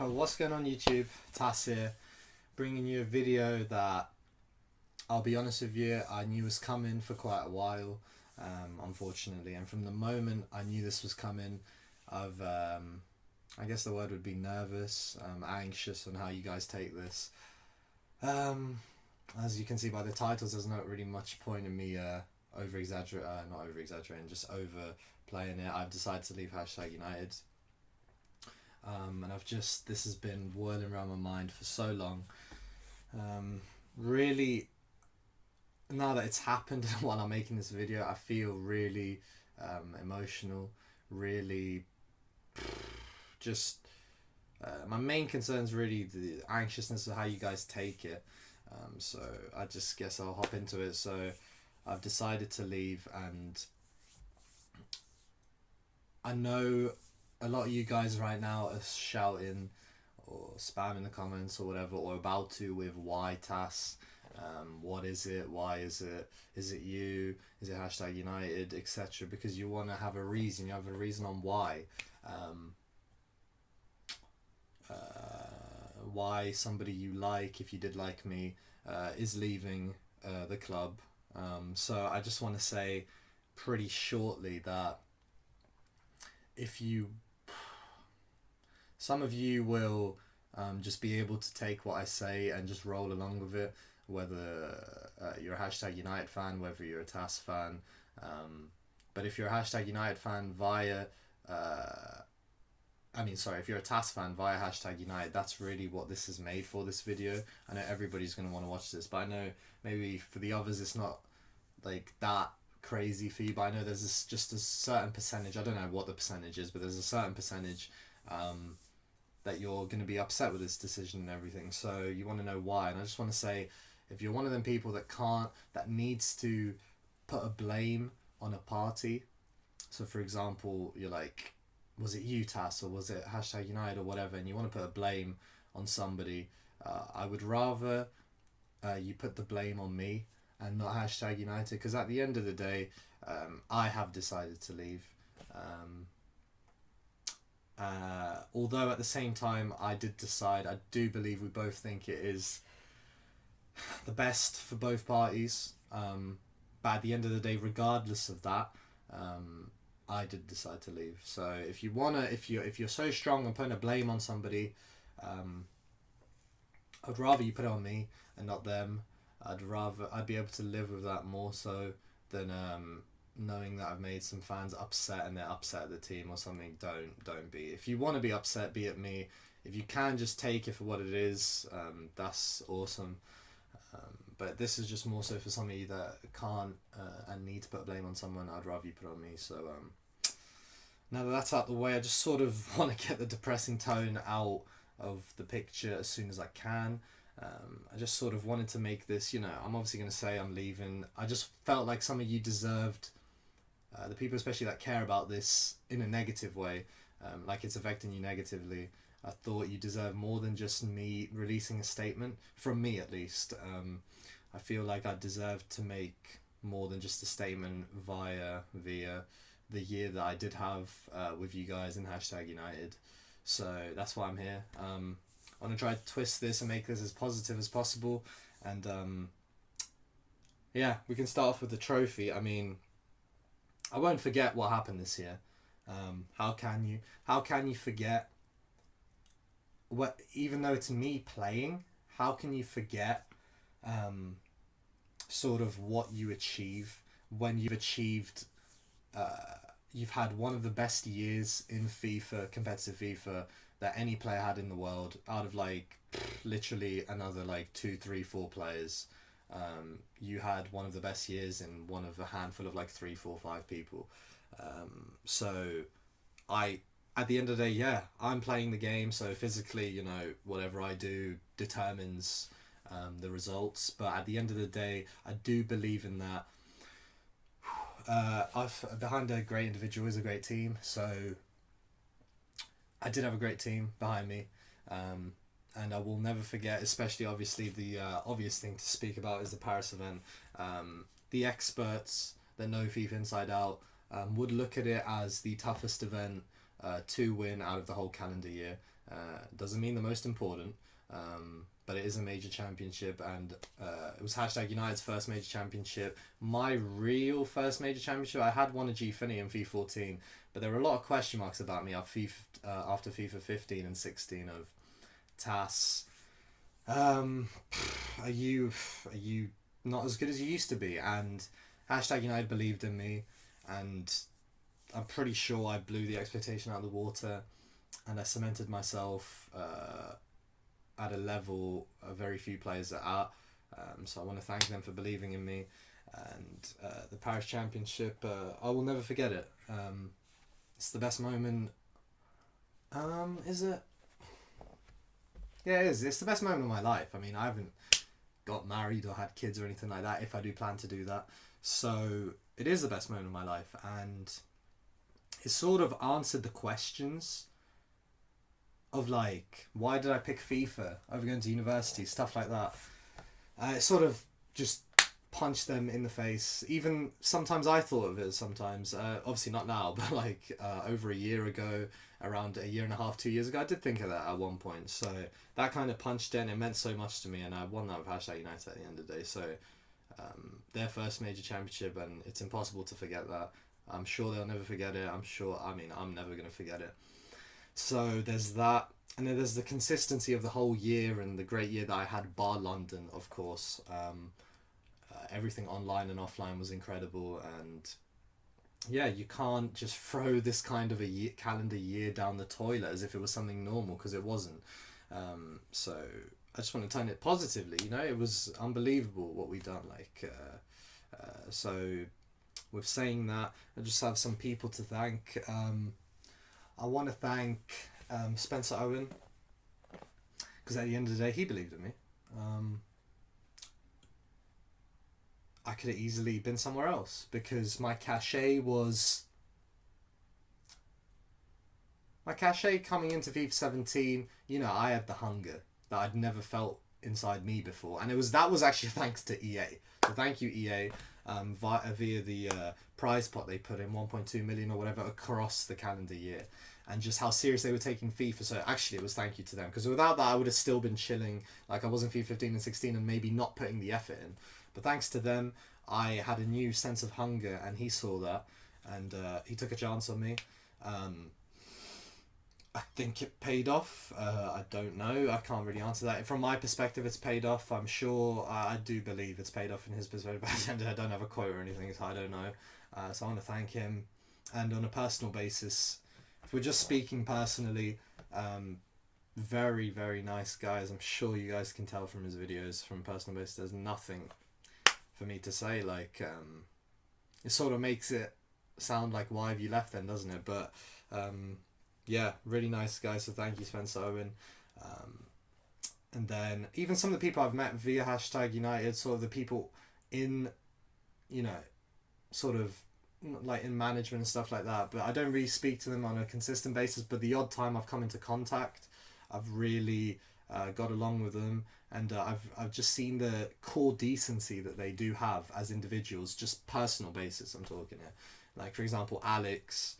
What's going on YouTube? Tass here, bringing you a video that, I'll be honest with you, I knew was coming for quite a while, unfortunately, and from the moment I knew this was coming, I've, I guess the word would be nervous, anxious on how you guys take this. As you can see by the titles, there's not really much point in me not over-exaggerating, just overplaying it. I've decided to leave #United. And this has been whirling around my mind for so long. Really, now that it's happened while I'm making this video, I feel really emotional, really my main concern is really the anxiousness of how you guys take it. So I just guess I'll hop into it. So I've decided to leave, and I know a lot of you guys right now are shouting or spamming the comments or whatever, or about to, with why Tass, what is it, why is it you, is it #United, etc., because you want to have a reason, you have a reason on why why somebody you like, if you did like me, is leaving the club. So I just want to say pretty shortly that some of you will just be able to take what I say and just roll along with it, whether you're a #United fan, whether you're a Tass fan. But if you're a #United fan if you're a Tass fan via #United, that's really what this is made for, this video. I know everybody's going to want to watch this, but I know maybe for the others it's not like that crazy for you, but I know there's just a certain percentage, I don't know what the percentage is, but there's a certain percentage that you're going to be upset with this decision and everything, so you want to know why. And I just want to say, if you're one of them people that needs to put a blame on a party, so for example, you're like, was it you, Tass, or was it #United or whatever, and you want to put a blame on somebody, I would rather you put the blame on me and not #United, because at the end of the day, I have decided to leave. Although at the same time I do believe we both think it is the best for both parties, but at the end of the day, regardless of that, I did decide to leave. So if you're so strong on putting a blame on somebody, I'd rather you put it on me and not them. I'd be able to live with that more so than knowing that I've made some fans upset and they're upset at the team or something. Don't be. If you want to be upset, be at me. If you can just take it for what it is, that's awesome. But this is just more so for some of you that can't and need to put blame on someone. I'd rather you put it on me. So now that that's out the way, I just sort of want to get the depressing tone out of the picture as soon as I can. I just sort of wanted to make this, I'm obviously going to say I'm leaving. I just felt like some of you deserved, the people especially that care about this in a negative way, like it's affecting you negatively. I thought you deserve more than just me releasing a statement, from me at least. I feel like I deserve to make more than just a statement via the year that I did have with you guys in #United. So that's why I'm here. I want to try to twist this and make this as positive as possible. And yeah, we can start off with the trophy. I mean, I won't forget what happened this year. How can you forget? Even though it's me playing, how can you forget sort of what you achieve when you've achieved, you've had one of the best years in competitive FIFA, that any player had in the world, out of literally another 2, 3, 4 players. You had one of the best years in one of a handful of 3, 4, 5 people. So at the end of the day, yeah, I'm playing the game, so physically, whatever I do determines the results. But at the end of the day, I do believe in that. Behind a great individual is a great team, so I did have a great team behind me, and I will never forget, especially obviously the obvious thing to speak about is the Paris event. The experts that know FIFA inside out would look at it as the toughest event to win out of the whole calendar year. Doesn't mean the most important, but it is a major championship, and it was hashtag United's first major championship. My real first major championship, I had won a G-Finny in FIFA 14, but there were a lot of question marks about me after FIFA 15 and 16 of Tass. Are you not as good as you used to be? And hashtag United believed in me, and I'm pretty sure I blew the expectation out of the water, and I cemented myself at a level very few players are at. So I want to thank them for believing in me. And the Paris Championship, I will never forget it. It's the best moment. Is it? Yeah, it is. It's the best moment of my life. I mean, I haven't got married or had kids or anything like that, if I do plan to do that. So it is the best moment of my life, and it sort of answered the questions of like, why did I pick FIFA over going to university, stuff like that. It sort of just punched them in the face. Even sometimes I thought of it sometimes, obviously not now, but like over a year ago, around a year and a half, 2 years ago, I did think of that at one point. So that kind of punched in. It meant so much to me, and I won that with hashtag United at the end of the day. So their first major championship, and it's impossible to forget that. I'm sure they'll never forget it. I'm never going to forget it. So there's that. And then there's the consistency of the whole year and the great year that I had, bar London, of course. Everything online and offline was incredible. And yeah, you can't just throw this kind of a calendar year down the toilet as if it was something normal, because it wasn't. So I just want to turn it positively. You know, it was unbelievable what we done. So with saying that, I just have some people to thank. I want to thank Spencer Owen, because at the end of the day, he believed in me. I could have easily been somewhere else, because my cachet coming into FIFA 17, you know, I had the hunger that I'd never felt inside me before, and that was actually thanks to EA. So thank you, EA, via the prize pot they put in, 1.2 million or whatever across the calendar year, and just how serious they were taking FIFA. So actually it was thank you to them, because without that I would have still been chilling like I was in FIFA 15 and 16 and maybe not putting the effort in. But thanks to them, I had a new sense of hunger, and he saw that, and he took a chance on me. I think it paid off. I don't know. I can't really answer that. From my perspective, it's paid off. I'm sure. I do believe it's paid off in his perspective. I don't have a quote or anything, so I don't know. So I want to thank him. And on a personal basis, if we're just speaking personally, very, very nice guys. I'm sure you guys can tell from his videos. From a personal basis, there's nothing for me to say. Like, it sort of makes it sound like, why have you left then, doesn't it? But yeah, really nice guys. So thank you, Spencer Owen. And then even some of the people I've met via hashtag United, sort of the people in, you know, sort of like in management and stuff like that, but I don't really speak to them on a consistent basis. But the odd time I've come into contact, I've really got along with them, and I've just seen the core decency that they do have as individuals, just personal basis I'm talking here. Like, for example, Alex,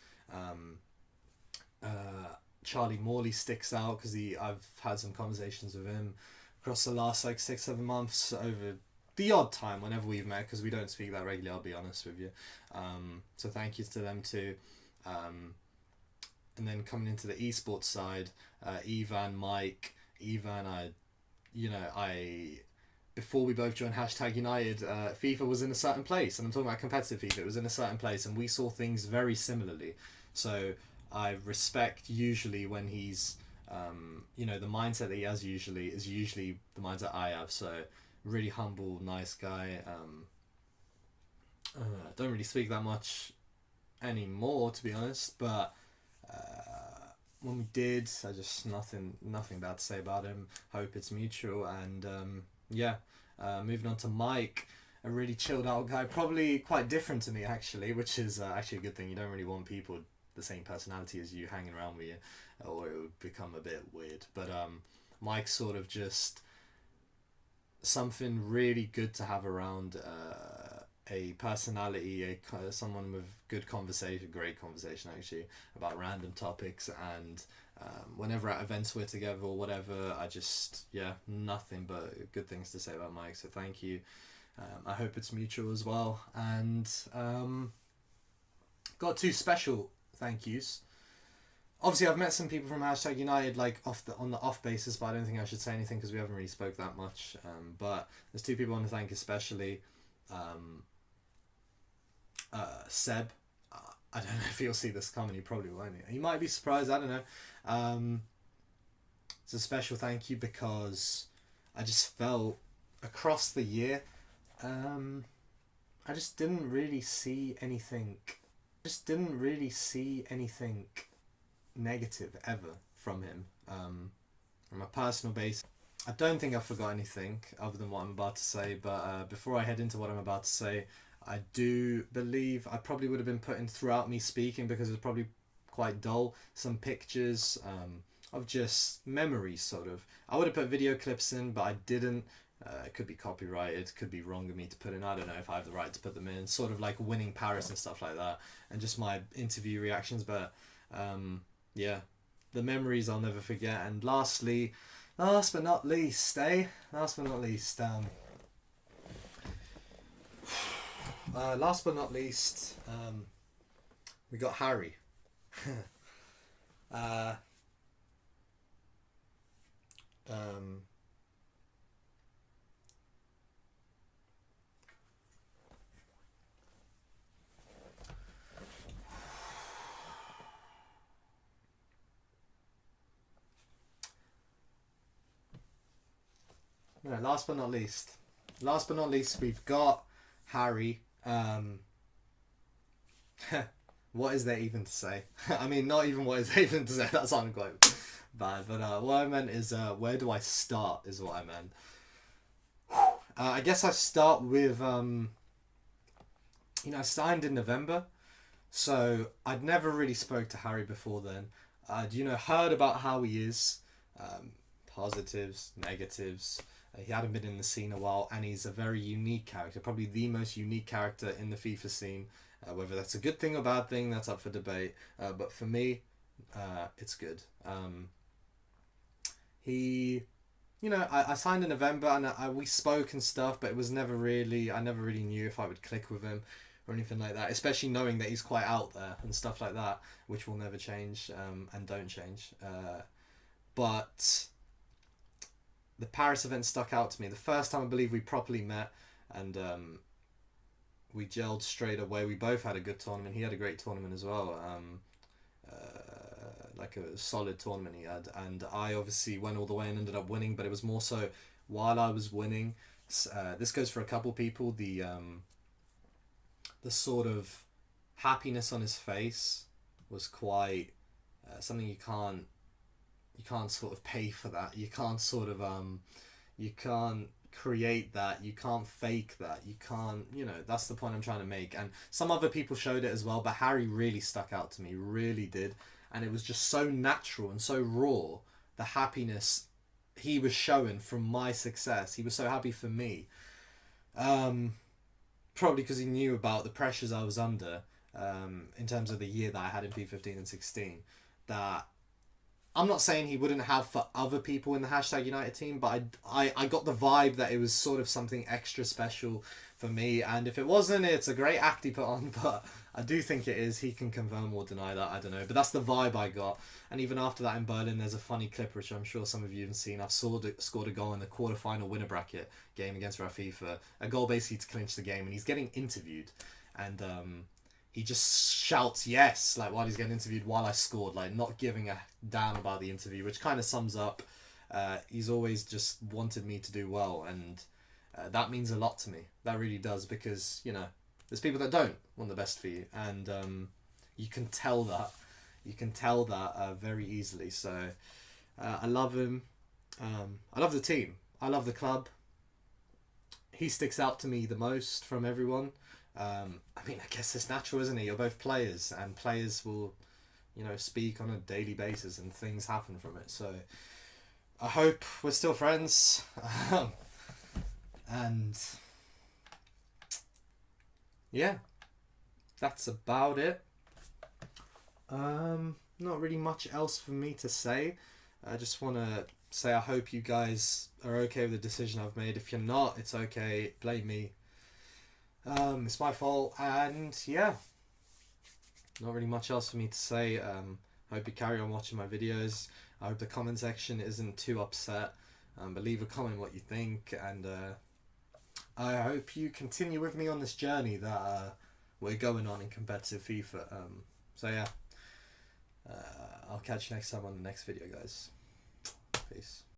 Charlie Morley sticks out, because I've had some conversations with him across the last like 6-7 months over the odd time whenever we've met, because we don't speak that regularly, I'll be honest with you. So thank you to them too. And then coming into the esports side, Mike, before we both joined hashtag United, FIFA was in a certain place, and I'm talking about competitive FIFA. It was in a certain place, and we saw things very similarly. So I respect usually when he's, the mindset that he has usually is usually the mindset I have. So really humble, nice guy. Don't really speak that much anymore, to be honest, but when we did, I just nothing bad to say about him. Hope it's mutual. And moving on to Mike, a really chilled out guy, probably quite different to me actually, which is actually a good thing. You don't really want people the same personality as you hanging around with you, or it would become a bit weird. But Mike's sort of just something really good to have around, a personality, someone with good conversation, great conversation actually, about random topics, and Whenever at events we're together or whatever, I just, yeah, nothing but good things to say about Mike, so thank you. I hope it's mutual as well. And got two special thank yous. Obviously, I've met some people from Hashtag United like on the off basis, but I don't think I should say anything because we haven't really spoke that much. But there's two people I want to thank especially. Seb. I don't know if he'll see this coming. He probably won't. He might be surprised. I don't know. It's a special thank you because I just felt across the year, I just didn't really see anything. Negative ever from him. From a personal base, I don't think I forgot anything other than what I'm about to say. But before I head into what I'm about to say, I do believe I probably would have been putting throughout me speaking because it was probably quite dull. Some pictures of just memories, sort of. I would have put video clips in, but I didn't. It could be copyrighted, could be wrong of me to put in. I don't know if I have the right to put them in. Sort of like winning Paris and stuff like that, and just my interview reactions. But yeah, the memories I'll never forget. And last but not least, we got Harry. No, last but not least, we've got Harry. What is there even to say? I mean, not even what is there even to say. That sounded quite bad. But what I meant is, where do I start? Is what I meant. I guess I start with, I signed in November, so I'd never really spoke to Harry before then. I'd, heard about how he is, positives, negatives. He hadn't been in the scene a while, and he's a very unique character, probably the most unique character in the FIFA scene. Whether that's a good thing or bad thing, that's up for debate. But for me, it's good. I signed in November, and we spoke and stuff, but it was I never really knew if I would click with him or anything like that, especially knowing that he's quite out there and stuff like that, which will never change and don't change. But the Paris event stuck out to me. The first time I believe we properly met, and we gelled straight away. We both had a good tournament. He had a great tournament as well. Like a solid tournament he had. And I obviously went all the way and ended up winning, but it was more so while I was winning. This goes for a couple people. The sort of happiness on his face was quite something you can't sort of pay for that. You can't sort of you can't create that. You can't fake that. You can't, that's the point I'm trying to make. And some other people showed it as well, but Harry really stuck out to me, really did. And it was just so natural and so raw, the happiness he was showing from my success. He was so happy for me. Probably because he knew about the pressures I was under in terms of the year that I had in P15 and 16, that I'm not saying he wouldn't have for other people in the Hashtag United team, but I got the vibe that it was sort of something extra special for me. And if it wasn't, it's a great act he put on, but I do think it is. He can confirm or deny that, I don't know. But that's the vibe I got. And even after that in Berlin, there's a funny clip, which I'm sure some of you have seen. I've scored a goal in the quarterfinal winner bracket game against Rafifa. A goal basically to clinch the game, and he's getting interviewed. And he just shouts yes, like while he's getting interviewed while I scored, like not giving a damn about the interview, which kind of sums up. He's always just wanted me to do well, and that means a lot to me. That really does, because there's people that don't want the best for you, and you can tell that. You can tell that very easily. So I love him. I love the team. I love the club. He sticks out to me the most from everyone. I mean, I guess it's natural, isn't it? You're both players, and players will, speak on a daily basis, and things happen from it. So I hope we're still friends. And yeah, that's about it. not really much else for me to say. I just want to say I hope you guys are okay with the decision I've made. If you're not, it's okay. Blame me. It's my fault. And yeah, not really much else for me to say. I hope you carry on watching my videos. I hope the comment section isn't too upset. But leave a comment what you think, and I hope you continue with me on this journey that we're going on in competitive FIFA. So yeah, I'll catch you next time on the next video, guys. Peace.